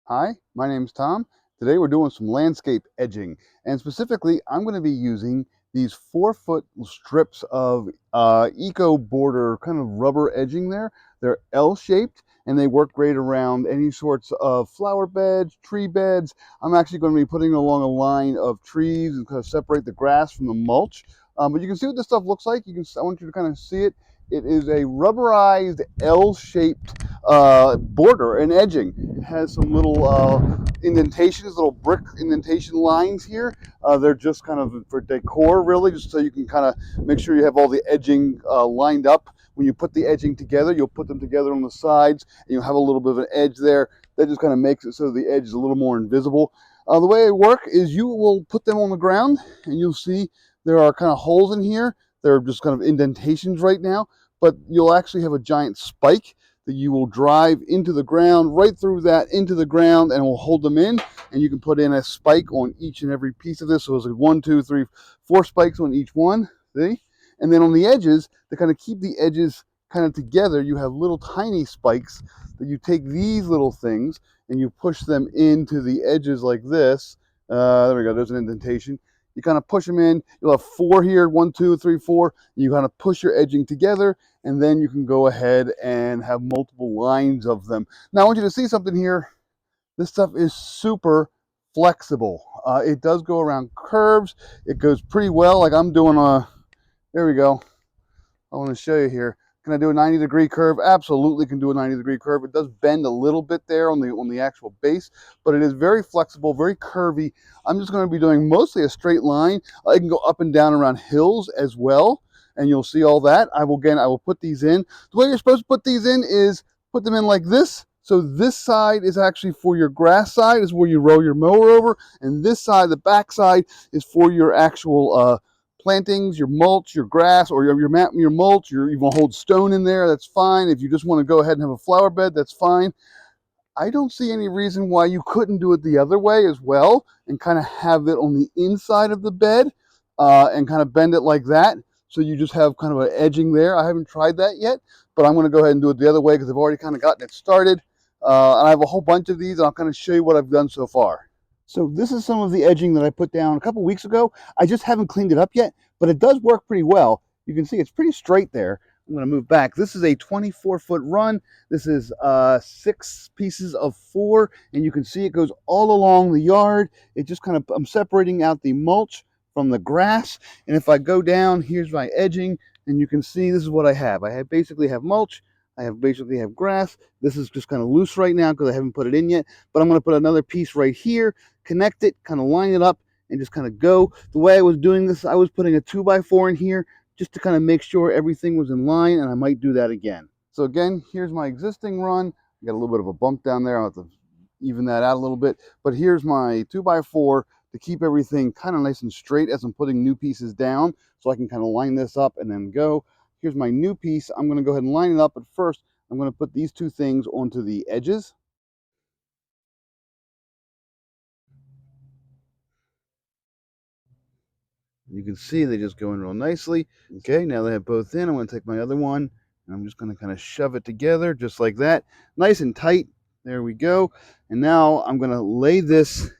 Hi, my name's Tom. Today we're doing some landscape edging, and specifically I'm going to be using these 4-foot strips of eco border kind of rubber edging there. They're L-shaped and they work great around any sorts of flower beds, tree beds. I'm actually going to be putting along a line of trees and kind of separate the grass from the mulch. But you can see what this stuff looks like. I want you to kind of see it. It is a rubberized L-shaped border and edging. It has some little indentations, little brick indentation lines here. They're just kind of for decor, really, just so you can kind of make sure you have all the edging lined up. When you put the edging together, you'll put them together on the sides, and you'll have a little bit of an edge there. That just kind of makes it so the edge is a little more invisible. The way it works is you will put them on the ground, and you'll see there are kind of holes in here. They're just kind of indentations right now, but you'll actually have a giant spike that you will drive into the ground, right through that into the ground, and will hold them in. And you can put in a spike on each and every piece of this. So it's like 1, 2, 3, 4 spikes on each one. See? And then on the edges, to kind of keep the edges kind of together, you have little tiny spikes that you take these little things and you push them into the edges like this. There we go. There's an indentation. You kind of push them in. You'll have 4 here, 1, 2, 3, 4. You kind of push your edging together, and then you can go ahead and have multiple lines of them. Now I want you to see something here. This stuff is super flexible. It does go around curves. It goes pretty well. Like I'm doing there we go. I want to show you here. Can I do a 90-degree curve? Absolutely can do a 90-degree curve. It does bend a little bit there on the actual base, but it is very flexible, very curvy. I'm just going to be doing mostly a straight line. I can go up and down around hills as well, and you'll see all that. I will put these in. The way you're supposed to put these in is put them in like this. So this side is actually for your grass side, is where you row your mower over, and this side, the back side, is for your actual plantings, your mulch, your grass, or your mulch. You want to hold stone in there, that's fine. If you just want to go ahead and have a flower bed, that's fine. I don't see any reason why you couldn't do it the other way as well and kind of have it on the inside of the bed and kind of bend it like that. So you just have kind of an edging there. I haven't tried that yet, but I'm going to go ahead and do it the other way because I've already kind of gotten it started. And I have a whole bunch of these, and I'll kind of show you what I've done so far. So this is some of the edging that I put down a couple weeks ago. I just haven't cleaned it up yet, but it does work pretty well. You can see it's pretty straight there. I'm going to move back. This is a 24-foot run. This is 6 pieces of 4, and you can see it goes all along the yard. It just kind of, I'm separating out the mulch from the grass, and if I go down, here's my edging, and you can see this is what I have. Basically have mulch. Basically have grass. This is just kind of loose right now because I haven't put it in yet, but I'm going to put another piece right here, connect it, kind of line it up, and just kind of go. The way I was doing this, I was putting a 2x4 in here just to kind of make sure everything was in line, and I might do that again. So again, here's my existing run. I got a little bit of a bump down there. I'll have to even that out a little bit, but here's my 2x4 to keep everything kind of nice and straight as I'm putting new pieces down, so I can kind of line this up and then go. Here's my new piece. I'm going to go ahead and line it up, but first I'm going to put these 2 things onto the edges. You can see they just go in real nicely. Okay, now they have both in. I'm going to take my other one, and I'm just going to kind of shove it together just like that. Nice and tight. There we go. And now I'm going to lay this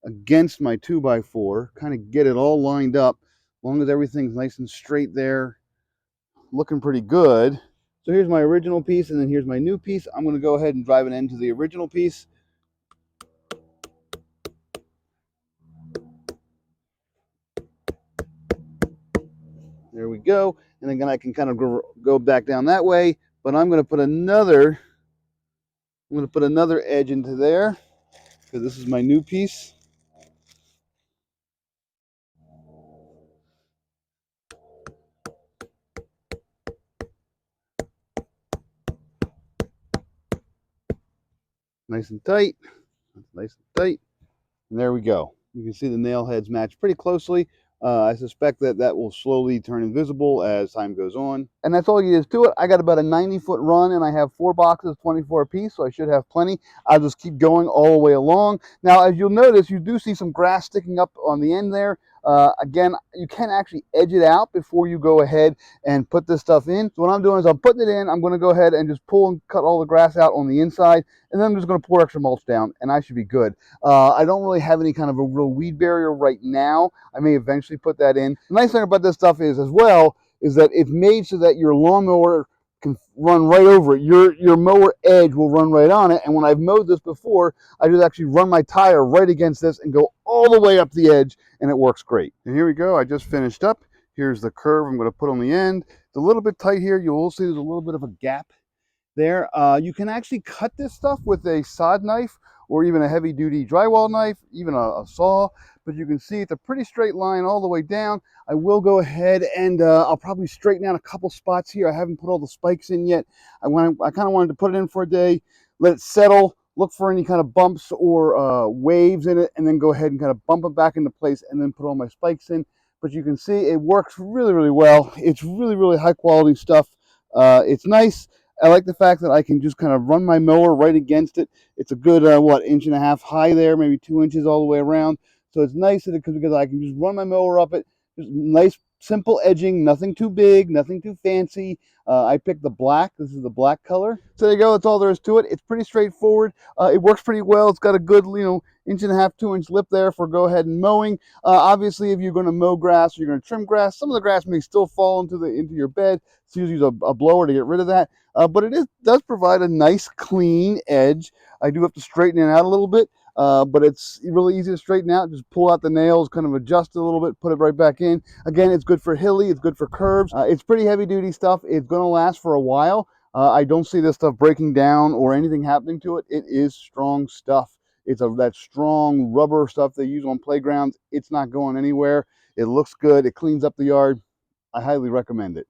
against my 2x4, kind of get it all lined up. As long as everything's nice and straight there, looking pretty good. So here's my original piece, and then here's my new piece. I'm going to go ahead and drive it into the original piece. There we go. And then I can kind of go back down that way, but I'm going to put another edge into there because this is my new piece. Nice and tight. Nice and tight. And there we go. You can see the nail heads match pretty closely. I suspect that will slowly turn invisible as time goes on. And that's all there is to it. I got about a 90-foot run, and I have 4 boxes, 24 apiece, so I should have plenty. I'll just keep going all the way along. Now, as you'll notice, you do see some grass sticking up on the end there. Again, you can actually edge it out before you go ahead and put this stuff in. So what I'm doing is I'm putting it in. I'm going to go ahead and just pull and cut all the grass out on the inside, and then I'm just going to pour extra mulch down, and I should be good. I don't really have any kind of a real weed barrier right now. I may eventually put that in. The nice thing about this stuff is, as well, is that it's made so that your lawnmower can run right over it. Your mower edge will run right on it. And when I've mowed this before, I just actually run my tire right against this and go all the way up the edge, and it works great. And here we go. I just finished up. Here's the curve I'm going to put on the end. It's a little bit tight here. You'll see there's a little bit of a gap there. You can actually cut this stuff with a sod knife or even a heavy duty drywall knife, even a saw, but you can see it's a pretty straight line all the way down. I will go ahead and I'll probably straighten out a couple spots here. I haven't put all the spikes in yet. I kind of wanted to put it in for a day, let it settle, look for any kind of bumps or waves in it, and then go ahead and kind of bump it back into place and then put all my spikes in. But you can see it works really, really well. It's really, really high quality stuff. It's nice. I like the fact that I can just kind of run my mower right against it. It's a good, what, inch-and-a-half high there, maybe 2 inches all the way around. So it's nice because I can just run my mower up it. Just nice, simple edging, nothing too big, nothing too fancy. I picked the black. This is the black color. So there you go. That's all there is to it. It's pretty straightforward. It works pretty well. It's got a good, inch-and-a-half, 2-inch lip there for go ahead and mowing. Obviously, if you're going to mow grass or you're going to trim grass, some of the grass may still fall into your bed. So you use a blower to get rid of that. But does provide a nice clean edge. I do have to straighten it out a little bit, but it's really easy to straighten out. Just pull out the nails, kind of adjust it a little bit, put it right back in. Again, it's good for hilly, it's good for curbs. It's pretty heavy duty stuff. It's going to last for a while. I don't see this stuff breaking down or anything happening to it. It is strong stuff. It's that strong rubber stuff they use on playgrounds. It's not going anywhere. It looks good. It cleans up the yard. I highly recommend it.